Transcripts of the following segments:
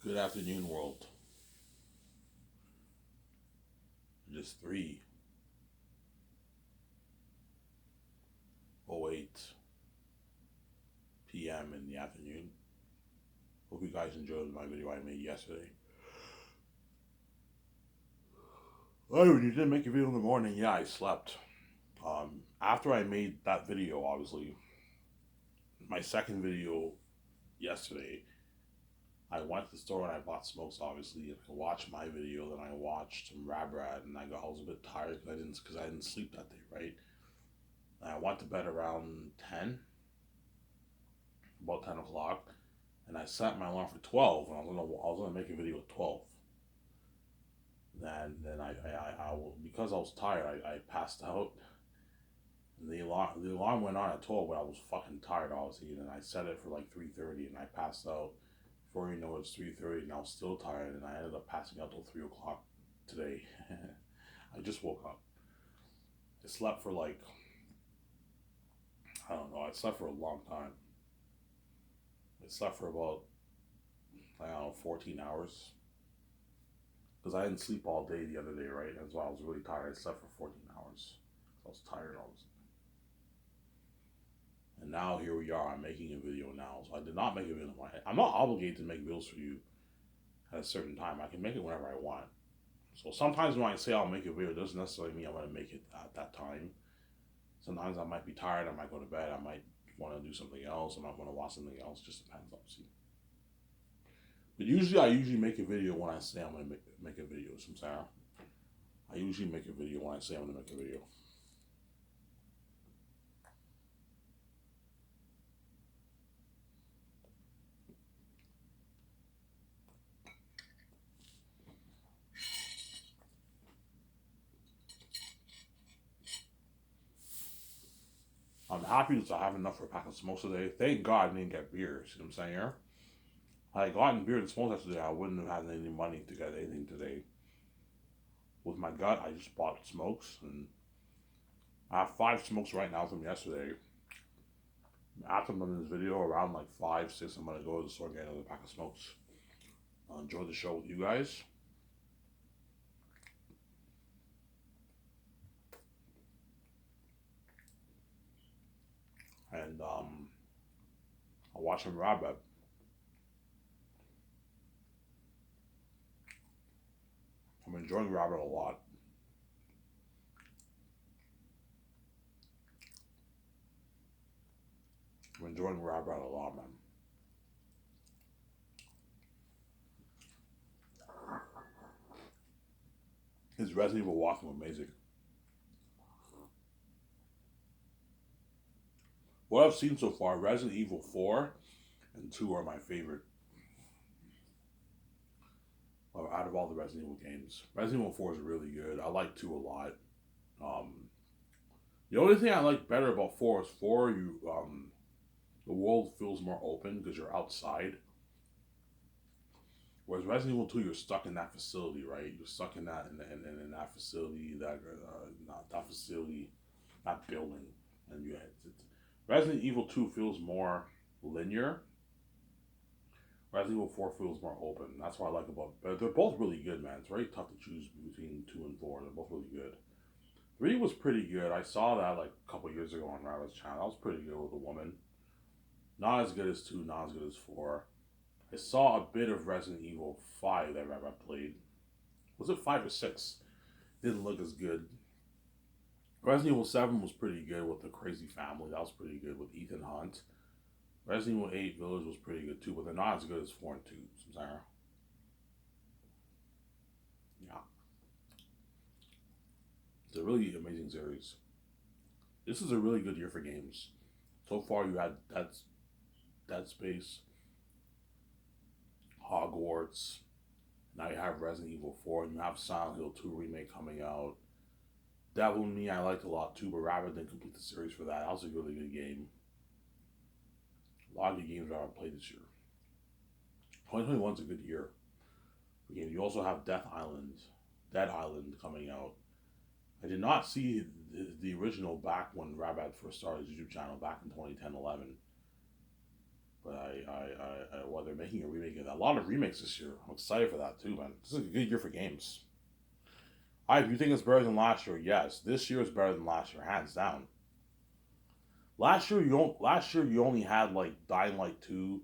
Good afternoon, world. Just 3:08 p.m. in the afternoon. Hope you guys enjoyed my video I made yesterday. Oh, you didn't make a video in the morning? Yeah, I slept. After I made that video, obviously, my second video yesterday, I went to the store and I bought smokes, obviously, and I watched my video. Then I watched some Rab Rad, and I was a bit tired because I didn't sleep that day, right? And I went to bed around 10, about 10 o'clock, and I set my alarm for 12, and I was gonna make a video at 12. Then I will, because I was tired, I passed out. And the alarm went on at 12, but I was fucking tired, obviously. And then I set it for like 3:30, and I passed out. Before you know it, it's 3:30, and I was still tired, and I ended up passing out till 3 o'clock today. I just woke up. I slept for like, I don't know. I slept for a long time. I slept for about, I don't know, 14 hours. Because I didn't sleep all day the other day, right? That's why I was really tired. I slept for 14 hours. I was tired all this. And now here we are. I'm making a video now. So I did not make a video. I'm not obligated to make videos for you at a certain time. I can make it whenever I want. So sometimes when I say I'll make a video, it doesn't necessarily mean I'm going to make it at that time. Sometimes I might be tired. I might go to bed. I might want to do something else. I might want to watch something else. Just depends, obviously. But I usually make a video when I say I'm going to make a video. I usually make a video when I say I'm going to make a video. I'm happy that I have enough for a pack of smokes today. Thank God I didn't get beer. See what I'm saying here? Had I gotten beer and smokes yesterday, I wouldn't have had any money to get anything today. With my gut, I just bought smokes, and I have 5 smokes right now from yesterday. After I'm done this video, around like 5, 6, I'm gonna go to the store and get another pack of smokes. I'll enjoy the show with you guys. And I'll watch some Rabbit. I'm enjoying Rabbit a lot. I'm enjoying Rabbit a lot, man. His Resident Evil walking amazing. What I've seen so far, Resident Evil 4 and 2 are my favorite out of all the Resident Evil games. Resident Evil 4 is really good. I like 2 a lot. Um, the only thing I like better about 4 is 4 the world feels more open because you're outside. Whereas Resident Evil 2, you're stuck in that facility, right? You're stuck in that facility, not that facility, that building, and Resident Evil 2 feels more linear. Resident Evil 4 feels more open. That's what I like about. But they're both really good, man. It's very tough to choose between 2 and 4. They're both really good. 3 was pretty good. I saw that like a couple years ago on Rabbit's channel. That was pretty good with a woman. Not as good as 2, not as good as 4. I saw a bit of Resident Evil 5 that Rabbit played. Was it 5 or 6? Didn't look as good. Resident Evil 7 was pretty good with the crazy family. That was pretty good with Ethan Hunt. Resident Evil 8 Village was pretty good too, but they're not as good as 4 and 2. Samsara. Yeah. It's a really amazing series. This is a really good year for games. So far, you had Dead Space, Hogwarts. Now you have Resident Evil 4, and you have Silent Hill 2 remake coming out. Devil in Me I liked a lot too, but Rabbit didn't complete the series for that. That was a really good game. A lot of the games I played this year. 2021 is a good year for games. You also have Dead Island coming out. I did not see the original back when Rabbit first started his YouTube channel back in 2010-11. But well, they're making a remake of that. A lot of remakes this year. I'm excited for that too, man. This is a good year for games. If you think it's better than last year, yes. This year is better than last year, hands down. Last year you only had like Dying Light 2,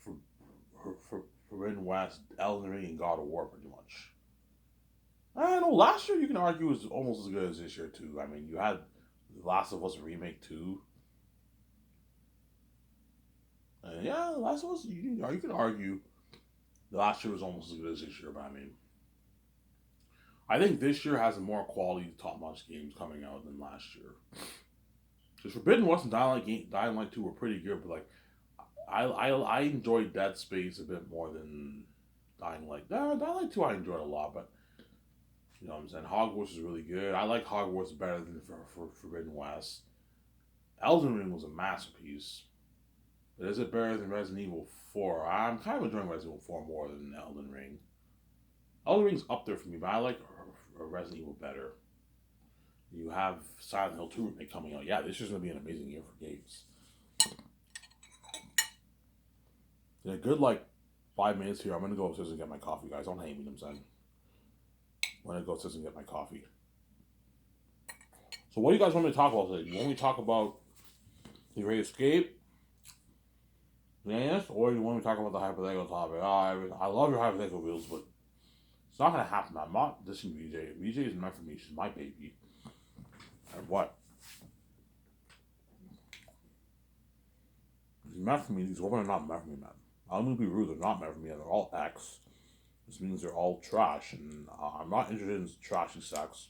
for Forbidden West, Elden Ring, and God of War, pretty much. I know last year you can argue was almost as good as this year too. I mean, you had The Last of Us remake too. And yeah, The Last of Us. You can argue the last year was almost as good as this year, but I mean, I think this year has a more quality, top-notch games coming out than last year. Because Forbidden West and Dying Light 2 were pretty good, but like I enjoyed Dead Space a bit more than Dying Light. Dying Light 2 I enjoyed a lot, but you know what I'm saying? Hogwarts is really good. I like Hogwarts better than for Forbidden West. Elden Ring was a masterpiece. But is it better than Resident Evil 4? I'm kind of enjoying Resident Evil 4 more than Elden Ring. Elden Ring's up there for me, but I like Resident Evil better. You have Silent Hill 2 remake coming out. Yeah, this is going to be an amazing year for games. In a good, like, 5 minutes here, I'm going to go upstairs and get my coffee, guys. Don't hate me, I'm saying. I'm going to go upstairs and get my coffee. So what do you guys want me to talk about today? You want me to talk about The Great Escape? Yes? Or you want me to talk about the hypothetical topic? I love your hypothetical wheels, but it's not going to happen. I'm not dissing VJ. VJ is meant for me. She's my baby. And what? She's meant for me. These women are not meant for me, man. I'm going to be rude. They're not meant for me. They're all X. This means they're all trash. And I'm not interested in trashy sex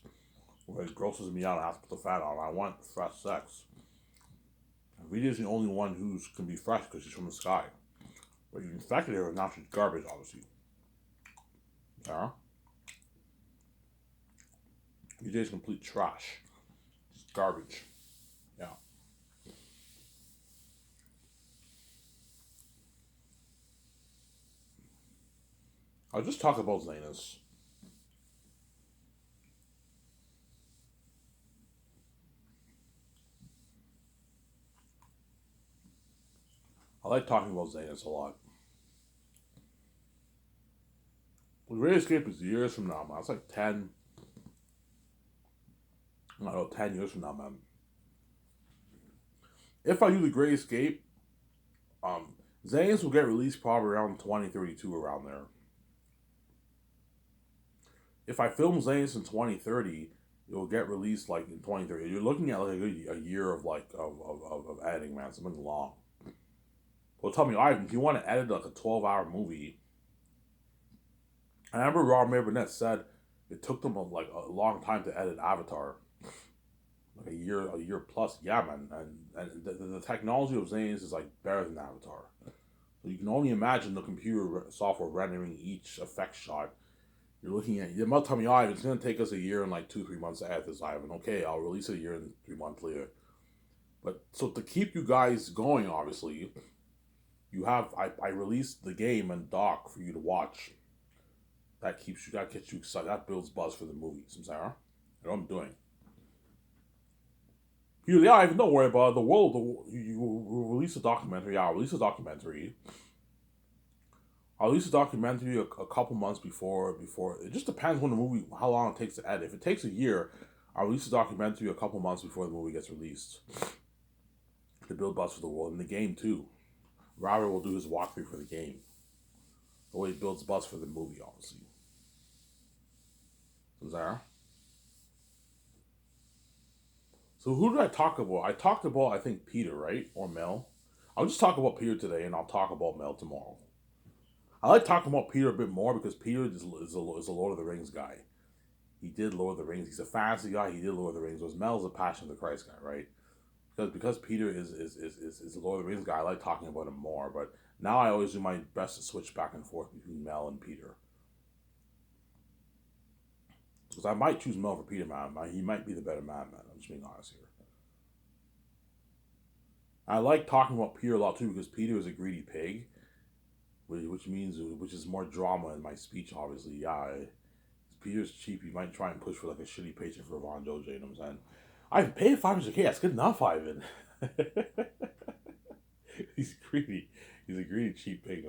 where it grosses me out and I have to put the fat on. I want fresh sex. VJ is the only one who can be fresh because she's from the sky. But you infected her and now she's garbage, obviously. Yeah? VJ is complete trash. She's garbage. Yeah. I'll just talk about Zanus. I like talking about Zanus a lot. The Great Escape is years from now, man. It's like 10, I don't know, 10 years from now, man. If I do The Great Escape, um, Zanus will get released probably around 2032, around there. If I film Zanus in 2030, it will get released like in 2030. You're looking at like a year of like of editing, man. Something long. Well, tell me, Ivan, if you want to edit like a 12-hour movie, I remember Robert Burnett said it took them like a long time to edit Avatar, like a year plus. Yeah, man, and the technology of Zanus is like better than Avatar. So you can only imagine the computer software rendering each effect shot. You're looking at. You might tell me, Ivan, it's gonna take us a year and like 2-3 months to edit this, Ivan. Okay, I'll release it a year and 3 months later. But so to keep you guys going, obviously, I released the game and doc for you to watch. That gets you excited. That builds buzz for the movie. Samsara, you know what I'm doing. Yeah, I don't worry about it. The world. You release a documentary. Yeah, I'll release a documentary. I'll release a documentary a couple months before. It just depends when the movie, how long it takes to edit. If it takes a year, I'll release a documentary a couple months before the movie gets released to build buzz for the world and the game too. Robert will do his walkthrough for the game. The way he builds buzz for the movie, obviously. Zara. So who did I talk about? I talked about, I think, Peter, right? Or Mel. I'll just talk about Peter today and I'll talk about Mel tomorrow. I like talking about Peter a bit more because Peter is a Lord of the Rings guy. He did Lord of the Rings. He's a fantasy guy. He did Lord of the Rings. Whereas Mel's a Passion of the Christ guy, right? Because Peter is a Lord of the Rings guy, I like talking about him more. But now I always do my best to switch back and forth between Mel and Peter. Because I might choose Mel for Peter, man. He might be the better man. I'm just being honest here. I like talking about Peter a lot too because Peter is a greedy pig, which is more drama in my speech. Obviously, yeah. Peter's cheap. He might try and push for like a shitty paycheck for Von Joe. You know what I'm saying? I've paid $500K. That's good enough, Ivan. He's greedy. He's a greedy, cheap pig.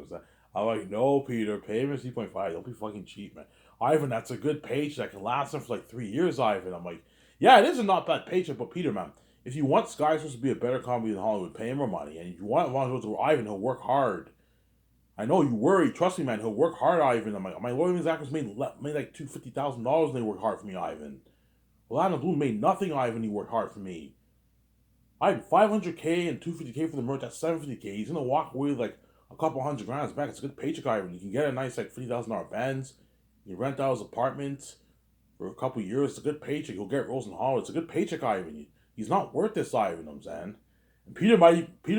I'm like, no, Peter, pay him 3.5. Don't be fucking cheap, man. Ivan, that's a good paycheck. That can last him for like 3 years, Ivan. I'm like, yeah, it is a not bad paycheck, but Peter, man, if you want Sky Sports to be a better company than Hollywood, pay him more money. And if you want Von to Ivan, he'll work hard. I know you worry. Trust me, man. He'll work hard, Ivan. I'm like, my Loyal actors made like $250,000 and they worked hard for me, Ivan. Orlando Bloom made nothing, Ivan. He worked hard for me. I had 500K and 250K for the merch. That's 750K. He's gonna walk away with like a couple $100,000 back. It's a good paycheck, Ivan. You can get a nice like $50,000 Benz. You rent out his apartment for a couple years. It's a good paycheck. You'll get Rose and Hollywood. It's a good paycheck, Ivan. He's not worth this, Ivan. I'm saying. And Peter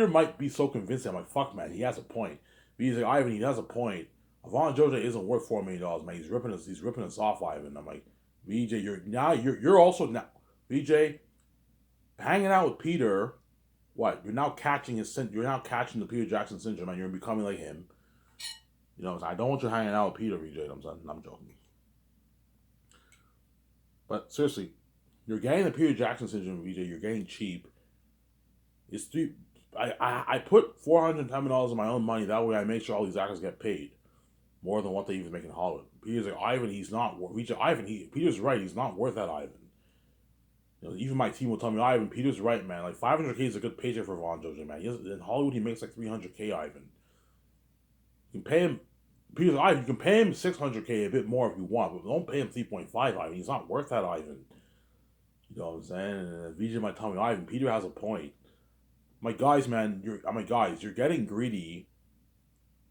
might be so convincing. I'm like, fuck, man. He has a point. But he's like, Ivan. He has a point. Avon Jojo isn't worth $4 million, man. He's ripping us off, Ivan. I'm like, VJ, you're also now, VJ, hanging out with Peter. What? You're now catching the Peter Jackson syndrome, man. You're becoming like him. You know, I don't want you hanging out with Peter, VJ. I'm joking. But seriously, you're getting the Peter Jackson syndrome, VJ. You're getting cheap. It's three. I put $410 of my own money. That way, I make sure all these actors get paid more than what they even make in Hollywood. Peter's like, Ivan, he's not. Peter's right. He's not worth that, Ivan. You know, even my team will tell me, Ivan, Peter's right, man. Like 500K is a good paycheck for Von Jojo, man. In Hollywood, he makes like 300K, Ivan. You can pay him, Peter's Ivan. You can pay him 600K, a bit more if you want, but don't pay him 3.5, Ivan. He's not worth that, Ivan. You know what I'm saying? And VJ might tell me, Ivan, Peter has a point. My guys, man, you're getting greedy.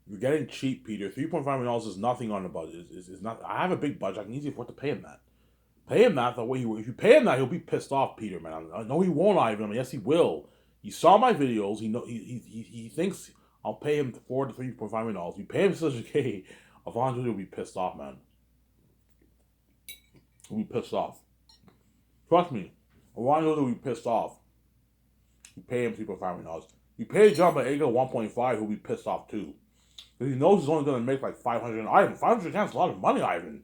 You're getting cheap, Peter. $3.5 million is nothing on the budget. Is not. I have a big budget. I can easily afford to pay him that. Pay him that the way if you pay him that, he'll be pissed off, Peter, man. I know he won't, Ivan. I mean, yes, he will. He saw my videos. He thinks I'll pay him $4 to $3.5 million. If you pay him such a K, Avon will be pissed off, man. He'll be pissed off. Trust me, Avon will be pissed off. You pay him $3.5 million. You pay John Boyega 1.5, he'll be pissed off too. Because he knows he's only going to make like 500. Ivan, 500 is a lot of money, Ivan.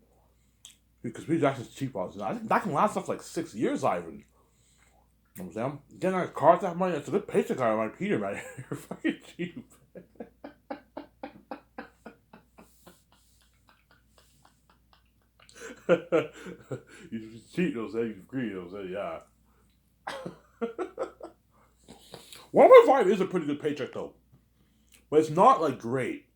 Because Peter Jackson's cheap odds. That can last us like 6 years, Ivan. You know what I'm saying? Getting a car with that money, that's a good paycheck, Ivan. Like Peter, man. You're fucking cheap. You cheat, you know what I'm saying? You agree, you know what I'm saying? Yeah. 1.5 is a pretty good paycheck, though. But it's not, like, great.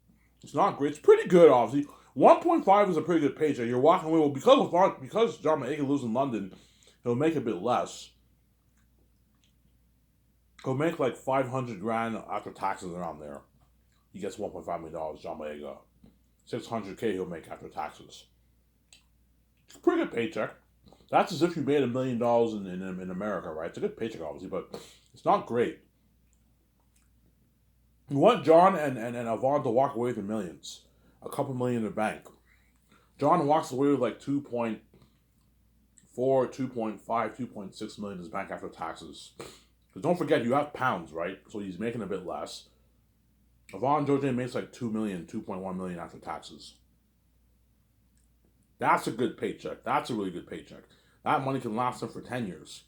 It's not great. It's pretty good, obviously. 1.5 is a pretty good paycheck. You're walking away. Well, because John Boyega lives in London, he'll make a bit less. He'll make like $500,000 after taxes around there. He gets $1.5 million, John Boyega. $600K he'll make after taxes. It's a pretty good paycheck. That's as if you made $1 million in America, right? It's a good paycheck, obviously, but it's not great. You want John and Avon to walk away with millions. A couple million in the bank. John walks away with like 2.4, 2.5, 2.6 million in his bank after taxes. Because don't forget, you have pounds, right? So he's making a bit less. Avon Jojo makes like 2 million, 2.1 million after taxes. That's a good paycheck. That's a really good paycheck. That money can last them for 10 years.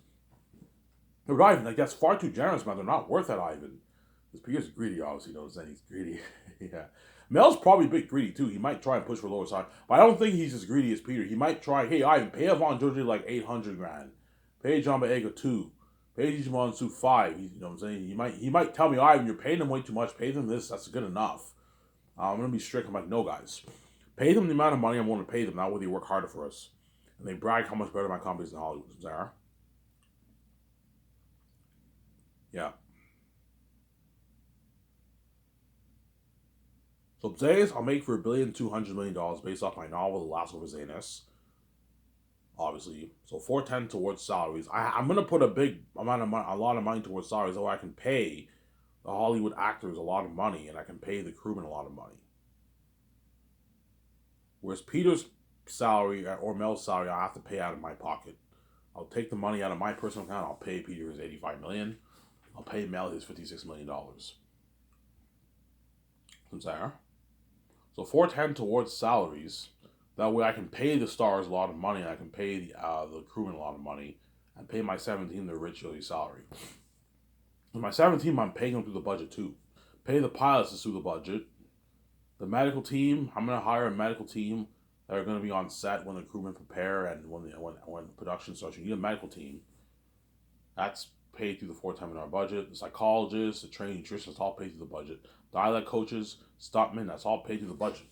But Ivan, like, that's far too generous, man. They're not worth that, Ivan. Because Peter's greedy, obviously, you know what I'm saying? He's greedy. Yeah. Mel's probably a bit greedy, too. He might try and push for lower side. But I don't think he's as greedy as Peter. He might try, hey, Ivan, pay Avon Jojo like 800,000. Pay John Boyega 2. Pay Digimon Su 5. You know what I'm saying? He might tell me, Ivan, you're paying them way too much. Pay them this. That's good enough. I'm going to be strict. I'm like, no, guys. Pay them the amount of money I'm willing to pay them, not whether they work harder for us. And they brag how much better my company is in Hollywood. Zara? Yeah. So Zayas, I'll make for $1,200,000,000 based off my novel, The Last of Zanis. Obviously. So $410 towards salaries. I'm going to put a lot of money towards salaries, so I can pay the Hollywood actors a lot of money, and I can pay the crewmen a lot of money. Whereas Peter's salary or Mel's salary, I have to pay out of my pocket. I'll take the money out of my personal account. I'll pay Peter his $85 million. I'll pay Mel his $56 million. There. So $410 towards salaries. That way I can pay the stars a lot of money. And I can pay the crewmen a lot of money, and pay my 17 their rich yearly salary. And my 17, I'm paying them through the budget too. Pay the pilots to suit the budget. The medical team, I'm gonna hire a medical team that are gonna be on set when the crewmen prepare and when production starts. You need a medical team. That's paid through the $4 budget. The psychologists, the trained nutritionists, all paid through the budget. Dialect coaches, stuntmen, that's all paid through the budget.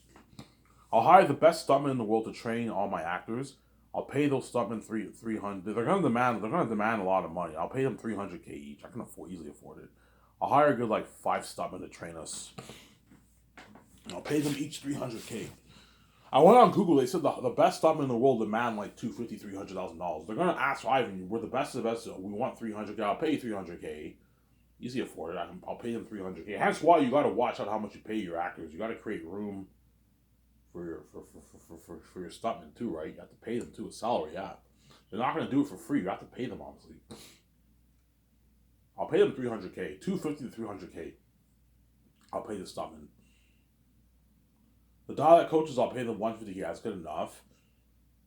I'll hire the best stuntmen in the world to train all my actors. I'll pay those stuntmen 300. They're gonna demand a lot of money. I'll pay them 300K each. I can easily afford it. I'll hire a good like 5 stuntmen to train us. I'll pay them each 300K. I went on Google. They said the best stuntmen in the world demand like $250,000-$300,000. They're gonna ask Ivan, "We're the best of the best. We want 300K. I'll pay you 300K. Easy afford it. I'll pay them 300K. Hence why you got to watch out how much you pay your actors. You got to create room for your stuntmen too, right? You have to pay them too a salary. Yeah, they're not gonna do it for free. You have to pay them honestly. I'll pay them 300K, 250 to 300K. I'll pay the stuntmen. The dialect coaches, I'll pay them 150K. That's good enough.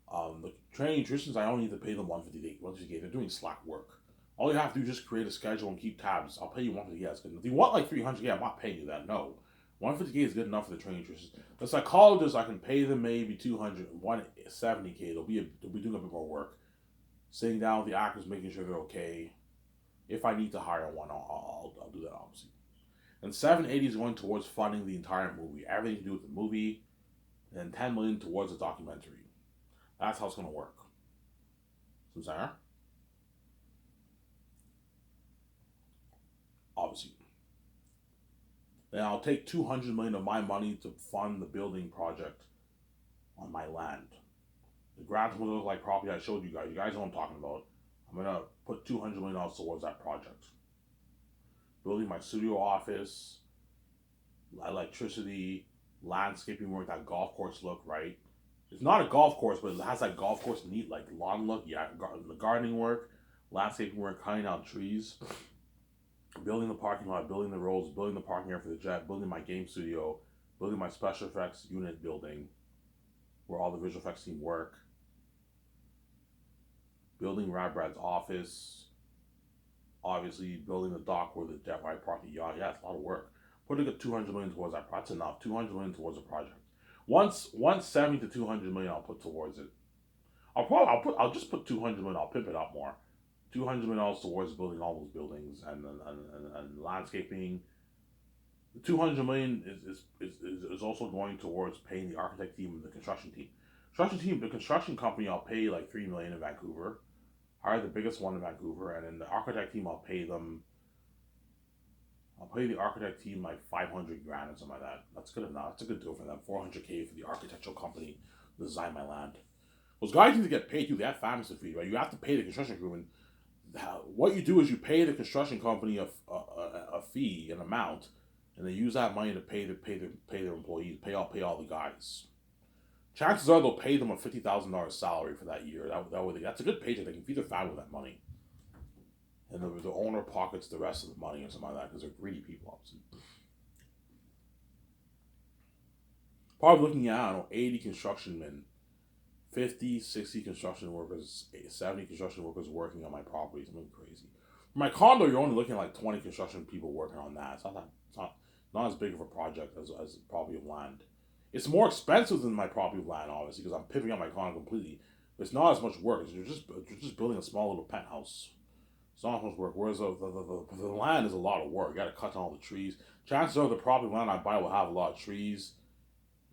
The training nutritionists, I only need to pay them 150K. They're doing slack work. All you have to do is just create a schedule and keep tabs. I'll pay you 150K. That's good enough. If you want like 300K, I'm not paying you that. No. 150K is good enough for the training nutritionists. The psychologists, I can pay them maybe 170K. They'll be doing a bit more work. Sitting down with the actors, making sure they're okay. If I need to hire one, I'll do that, obviously. And 780 is going towards funding the entire movie. Everything to do with the movie. And 10 million towards the documentary. That's how it's going to work. So, Sarah? Obviously. Then I'll take 200 million of my money to fund the building project on my land. The ground's gonna look like property I showed you guys. You guys know what I'm talking about. I'm gonna put $200 million towards that project. Building my studio office, electricity, landscaping work, that golf course look, right? It's not a golf course, but it has that golf course neat, like lawn look. Yeah, the gardening work, landscaping work, cutting down trees, building the parking lot, building the roads, building the parking area for the jet, building my game studio, building my special effects unit building, where all the visual effects team work, building Rad Brad's office, obviously building the dock where the jet might park the yacht. Yeah, it's a lot of work. Putting a 200 million towards that. That's enough. 200 million towards the project. Once 170 to 200 million, I'll put towards it. I'll just put 200 million. I'll pimp it up more. $200 million towards building all those buildings and landscaping. The 200 million is also going towards paying the architect team and the construction team. The construction company, I'll pay like $3 million in Vancouver. Hire the biggest one in Vancouver, and then the architect team, I'll pay the architect team like 500 grand or something like that. That's good enough. That's a good deal for them. 400K for the architectural company to design my land. Those guys need to get paid too. They have families to feed, right? You have to pay the construction crew. And what you do is you pay the construction company a fee, an amount, and they use that money to pay their employees, pay all the guys. Chances are they'll pay them a $50,000 salary for that year. That way, that's a good paycheck. They can feed their family with that money, and the owner pockets the rest of the money or something like that because they're greedy people, obviously. Probably looking at, I don't know, 80 construction men, 50, 60 construction workers, 70 construction workers working on my property. Something crazy. For my condo, you're only looking at like 20 construction people working on that. It's not as big of a project as property of land. It's more expensive than my property of land, obviously, because I'm pivoting out my condo completely. But it's not as much work. You're just building a small little penthouse. It's not as much work. Whereas the land is a lot of work. You got to cut down all the trees. Chances are the property land I buy will have a lot of trees.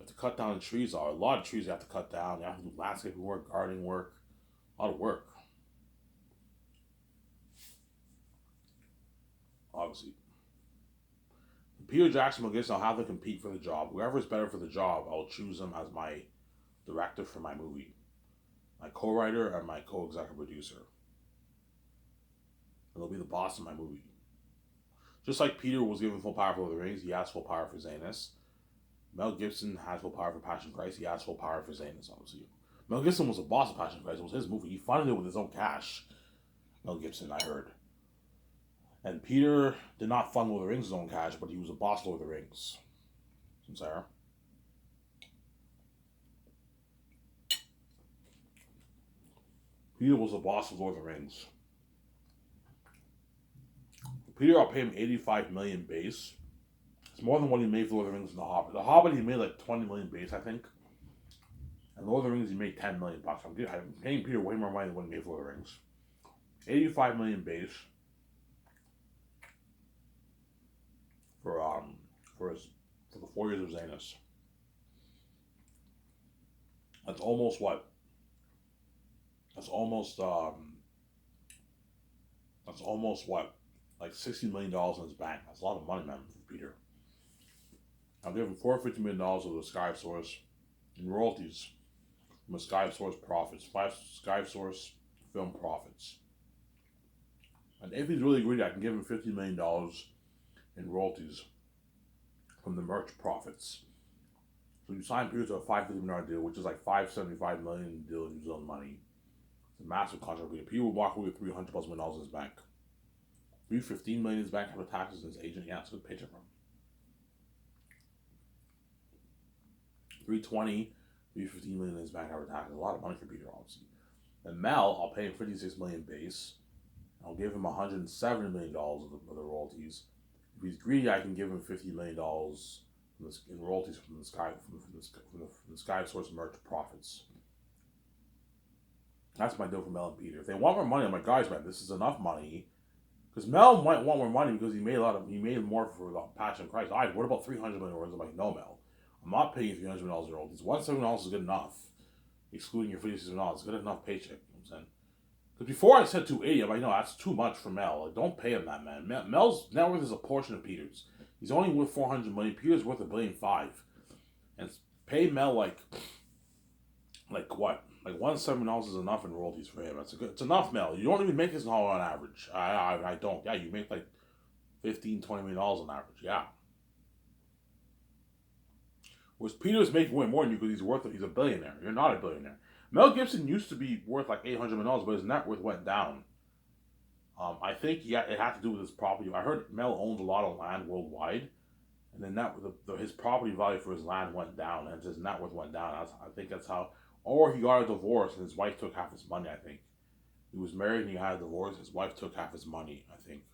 You have to cut down the trees. A lot of trees you have to cut down. You have to do landscaping work, gardening work. A lot of work. Obviously. Peter Jackson will guess I'll have to compete for the job. Whoever is better for the job, I'll choose him as my director for my movie. My co-writer and my co-executive producer. And they'll be the boss of my movie. Just like Peter was given full power for Lord of the Rings, he has full power for Zanus. Mel Gibson has full power for Passion Christ, he has full power for Zanus, obviously. Mel Gibson was the boss of Passion Christ, it was his movie. He funded it with his own cash. Mel Gibson, I heard. And Peter did not fund Lord of the Rings' own cash, but he was a boss of Lord of the Rings. Sarah? Peter was the boss of Lord of the Rings. Peter, I'll pay him 85 million base, It's more than what he made for Lord of the Rings and The Hobbit. The Hobbit he made like 20 million base, I think. And Lord of the Rings he made 10 million bucks. I'm paying Peter way more money than what he made for Lord of the Rings. 85 million base for the 4 years of Xehanort. That's almost what? That's almost what? Like $60 million in his bank. That's a lot of money, man, for Peter. I'm giving $450 million of the Sky Source in royalties from the Sky Source profits, Sky Source film profits. And if he's really greedy, I can give him $50 million in royalties from the merch profits. So you sign Peter to a $550 million deal, which is like $575 million deal in New Zealand money. It's a massive contract. Peter will walk away with $300+ million in his bank. $315 million in his bank after taxes and his agent. Yeah, it's a good paycheck from him. 320, 315 million in his bank after taxes. A lot of money for Peter, obviously. And Mel, I'll pay him $56 million base. I'll give him $170 million of the royalties. If he's greedy, I can give him $50 million in royalties from the Sky Source merch profits. That's my deal for Mel and Peter. If they want more money, I'm like, guys, man, this is enough money. Because Mel might want more money because he made more for the Passion of Christ. What about $300 million? I'm like, no, Mel. I'm not paying you $300 million in royalties. $170 is good enough. Excluding your $56 million, it's good enough paycheck. You know what I'm saying? Because before I said 280, I'm like, no, that's too much for Mel. Like, don't pay him that, man. Mel's net worth is a portion of Peter's. He's only worth $400 million. Peter's worth $1.5 billion. And pay Mel like what? Like $170 is enough in royalties for him. It's enough, Mel. You don't even make this on average. I don't. Yeah, you make like $15, $20 million on average. Yeah. Whereas Peter's making way more than you because he's a billionaire. You're not a billionaire. Mel Gibson used to be worth like $800 million, but his net worth went down. I think it had to do with his property. I heard Mel owns a lot of land worldwide, and then his property value for his land went down, and his net worth went down. I think that's how. Or he got a divorce, and his wife took half his money. I think he was married and he had a divorce. His wife took half his money. I think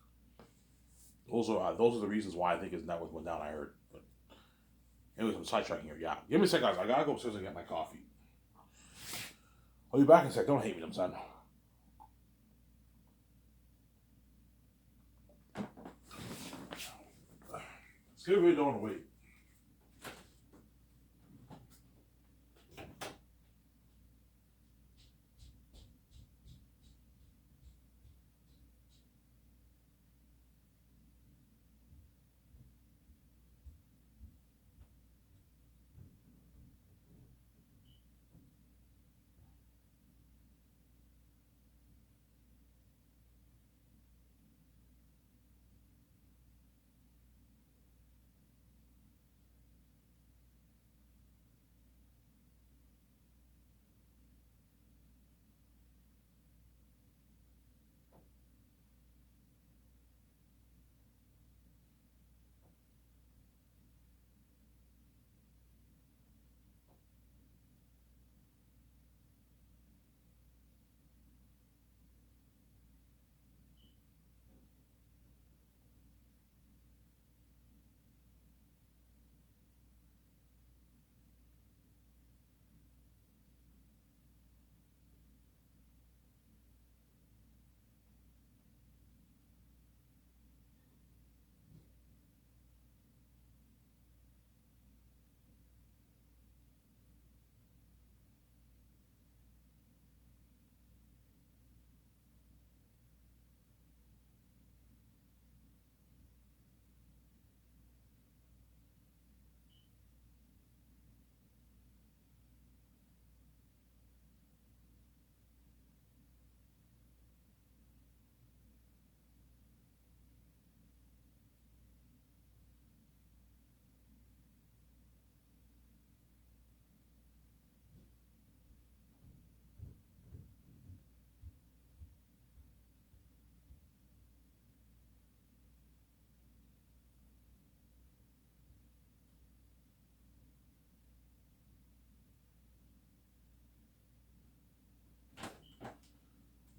those are the reasons why I think his net worth went down. I heard. But anyways, I'm sidetracking here. Yeah, give me a sec, guys. I gotta go upstairs and get my coffee. I'll be back in a sec. Don't hate me, I'm son. Let's get don't wait.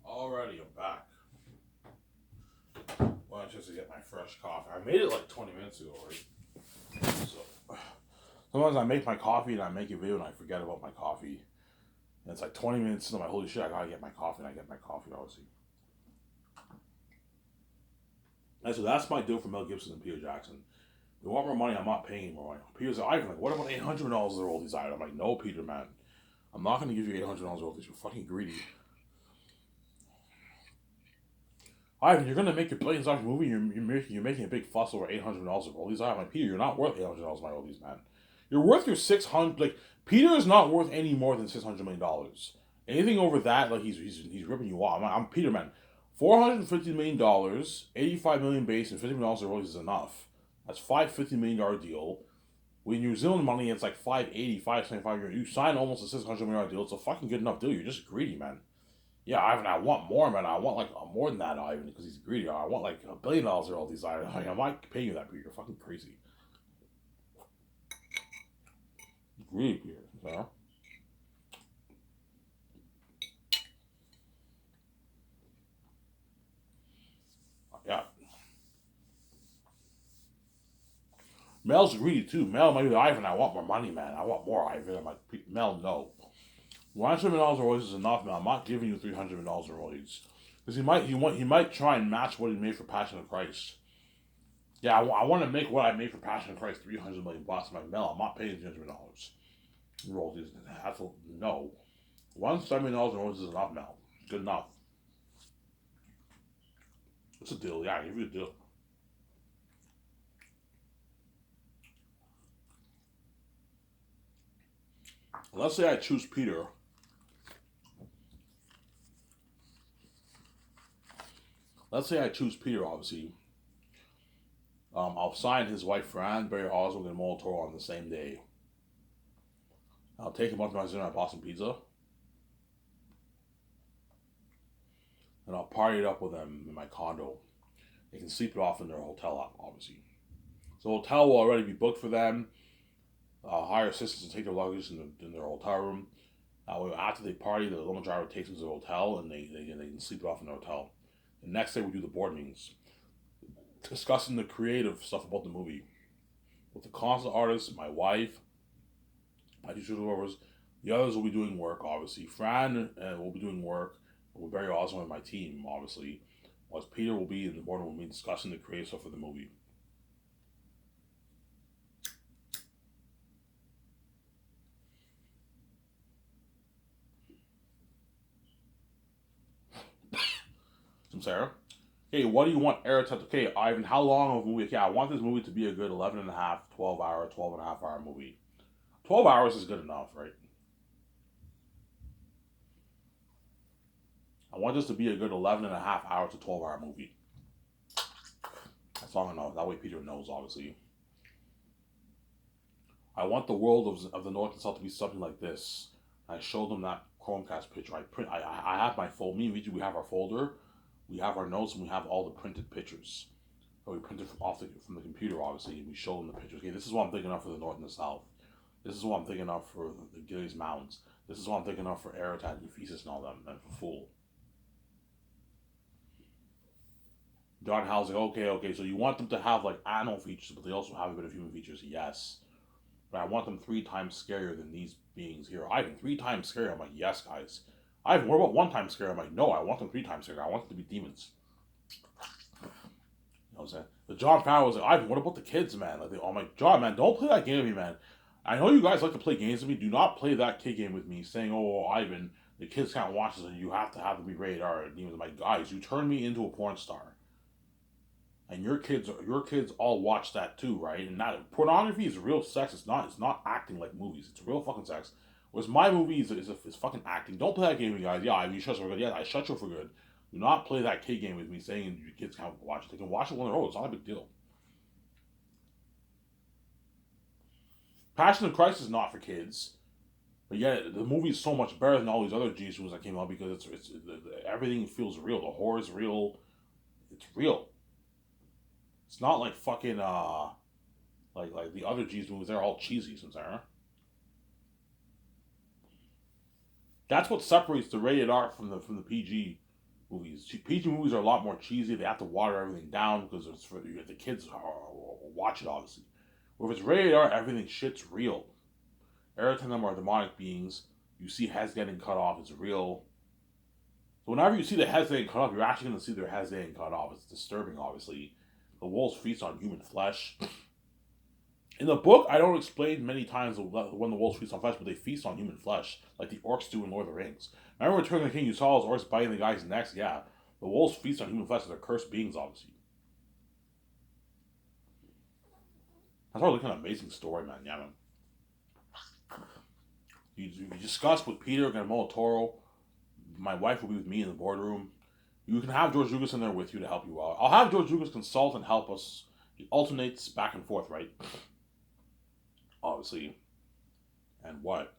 Alrighty, I'm back. Well, just to get my fresh coffee. I made it like 20 minutes ago, right? Sometimes I make my coffee and I make a video and I forget about my coffee. And it's like 20 minutes into my holy shit, I gotta get my coffee, and I get my coffee, obviously. And so that's my deal for Mel Gibson and Peter Jackson. You want more money, I'm not paying you more money. Peter's like, Ivan, like, what about $800 a royalties? I'm like, no, Peter, man. I'm not gonna give you $800 royalties. You're fucking greedy. Ivan, you're gonna make your $1 billion movie. You're making a big fuss over $800 of royalties. I'm like, Peter, you're not worth $800 my royalties, man. You're worth your 600. Like, Peter is not worth any more than $600 million. Anything over that, like, he's ripping you off. I'm Peter, man. $450 million, 85 million base, and $50 million of royalties is enough. That's $550 million deal. With New Zealand money, it's like 580, 575. You sign almost a $600 million deal. It's a fucking good enough deal. You're just greedy, man. Yeah, Ivan, I want more, man. I want like more than that, Ivan, because he's greedy. I want like $1 billion of all these Ivan. Like, I'm not paying you that, Peter. You're fucking crazy. Greedy, Peter. So. Yeah. Mel's greedy too. Mel might be like, Ivan, I want more money, man. I want more, Ivan. I'm like, Mel, no. $100 million royalties is enough, Mel. I'm not giving you $300 million royalties. Because he might try and match what he made for Passion of Christ. Yeah, I want to make what I made for Passion of Christ $300 million bucks. I'm like, Mel, I'm not paying $300 royalties. That's no. $170 in royalties is enough, Mel. Good enough. It's a deal. Yeah, I give you a deal. Let's say I choose Peter. Let's say I choose Peter, obviously. I'll sign his wife Fran, Barry Oswald, and Molotov on the same day. I'll take him up to my dinner at Boston Pizza. And I'll party it up with them in my condo. They can sleep it off in their hotel, obviously. So the hotel will already be booked for them. Hire assistants to take their luggage in their hotel room. After they party, the limo driver takes them to the hotel and they can sleep it off in the hotel. The next day we do the board meetings, discussing the creative stuff about the movie. With the concert artists, my wife, my two children lovers, the others will be doing work, obviously. Fran will be doing work. We're very awesome with my team, obviously. Whilst Peter will be in the boardroom with me discussing the creative stuff for the movie. From Sarah. Hey, what do you want Eric to... Okay, Ivan, how long of a movie? Okay, I want this movie to be a good 11 and a half, 12 hour, 12 and a half hour movie. 12 hours is good enough, right? I want this to be a good 11 and a half hour to 12 hour movie. That's long enough. That way Peter knows, obviously. I want the world of the North and South to be something like this. I showed them that Chromecast picture. I have my folder. Me and Vijay, we have our folder. We have our notes and we have all the printed pictures. So we printed from the computer, obviously, and we show them the pictures. Okay, this is what I'm thinking of for the North and the South. This is what I'm thinking of for the Gillies Mountains. This is what I'm thinking of for Aratat and Ephesus and all them, and for Fool. John Howell's like, okay, so you want them to have like animal features, but they also have a bit of human features, yes. But I want them 3 times scarier than these beings here. Ivan, 3 times scarier. I'm like, yes, guys. Ivan, what about 1 time scarier? I'm like, no, I want them 3 times scarier. I want them to be demons. You know what I'm saying? The John Farrell was like, Ivan, what about the kids, man? I'm like, John, man, don't play that game with me, man. I know you guys like to play games with me. Do not play that kid game with me, saying, oh, Ivan, the kids can't watch this and you have to have them be rated R. Demons. I'm like, guys, you turned me into a porn star. And your kids all watch that too, right? And that pornography is real sex. It's not acting like movies. It's real fucking sex. Whereas my movie is fucking acting. Don't play that game with me, guys. Yeah, I mean, shut you for good. Yeah, I shut you for good. Do not play that kid game with me saying your kids can't watch it. They can watch it when they're old. It's not a big deal. Passion of Christ is not for kids. But yet, the movie is so much better than all these other Jesus movies that came out because everything feels real. The horror is real. It's real. It's not like fucking like the other Jesus movies. They're all cheesy, Sarah. That's what separates the rated R from the PG movies. PG movies are a lot more cheesy. They have to water everything down because it's for the kids watch it, obviously. If it's rated R, everything shit's real. Every time them are demonic beings, you see heads getting cut off, it's real. So whenever you see the heads getting cut off, you're actually going to see their heads getting cut off. It's disturbing, obviously. The wolves feast on human flesh. In the book, I don't explain many times when the wolves feast on flesh, but they feast on human flesh, like the orcs do in Lord of the Rings. Remember Return of the King, you saw those orcs biting the guy's necks? Yeah. The wolves feast on human flesh, they're cursed beings, obviously. That's really kind of amazing story, man. Yeah, man. You discuss with Peter and Toro. My wife will be with me in the boardroom. You can have George Lucas in there with you to help you out. I'll have George Lucas consult and help us. He alternates back and forth, right? Obviously. And what?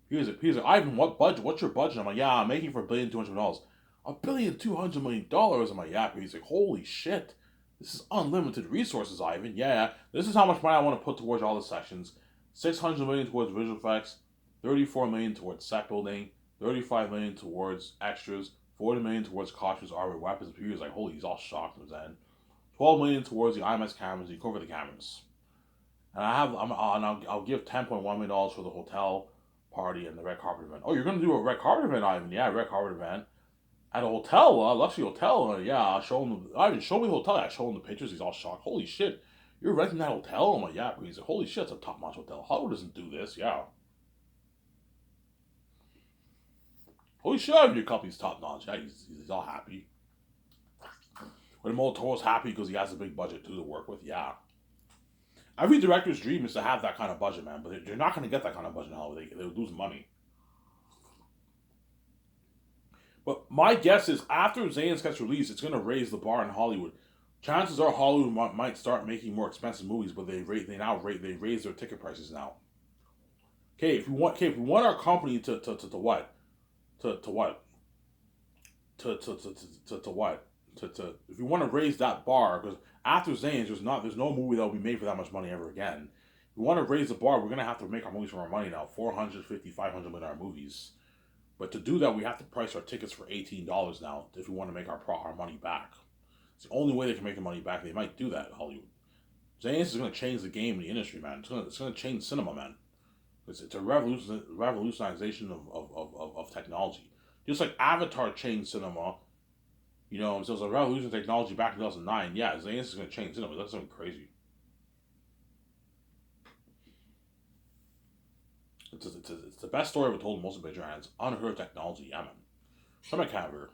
He's like, Ivan, what budget? What's your budget? I'm like, yeah, I'm making for $1,200,000,000. $1,200,000,000. I'm like, yeah. He's like, holy shit. This is unlimited resources, Ivan. Yeah. This is how much money I want to put towards all the sections. $600 million towards visual effects, $34 million towards set building, $35 million towards extras, $40 million towards costumes, armor, weapons. He was like, holy, he's all shocked in his end. $12 million towards the IMAX cameras. You cover the cameras. And I'll give $10.1 million for the hotel party and the red carpet event. Oh, you're gonna do a red carpet event, Ivan? Yeah, red carpet event at a hotel, luxury hotel. Yeah, I'll show him. Ivan, show me the hotel. I show him the pictures. He's all shocked. Holy shit, you're renting that hotel? I'm like, yeah. He's like, holy shit, it's a top notch hotel. Hollywood doesn't do this. Yeah. Holy shit, Ivan, your company's top notch. Yeah, he's all happy. When Toro's happy because he has a big budget too to work with. Yeah. Every director's dream is to have that kind of budget, man. But they're not going to get that kind of budget in Hollywood. They would lose money. But my guess is after Zayn's gets released, it's going to raise the bar in Hollywood. Chances are Hollywood might start making more expensive movies, but they raise their ticket prices now. Okay, if we want our company to what to what to what to if you want to raise that bar, because after Zayn's there's no movie that will be made for that much money ever again. If we want to raise the bar, we're gonna have to make our movies for our money now. 450, 500 million movies. But to do that, we have to price our tickets for $18 now if we want to make our money back. It's the only way they can make the money back. They might do that, Hollywood. Zayn's is going to change the game in the industry, man. It's going to change cinema, man. It's a revolutionization of technology. Just like Avatar changed cinema, so it was a revolution of technology back in 2009. Yeah, Zayn's is going to change cinema. That's something crazy. It's the best story ever told in most of major hands. Unheard of technology, yeah, man. Come on, Caviar.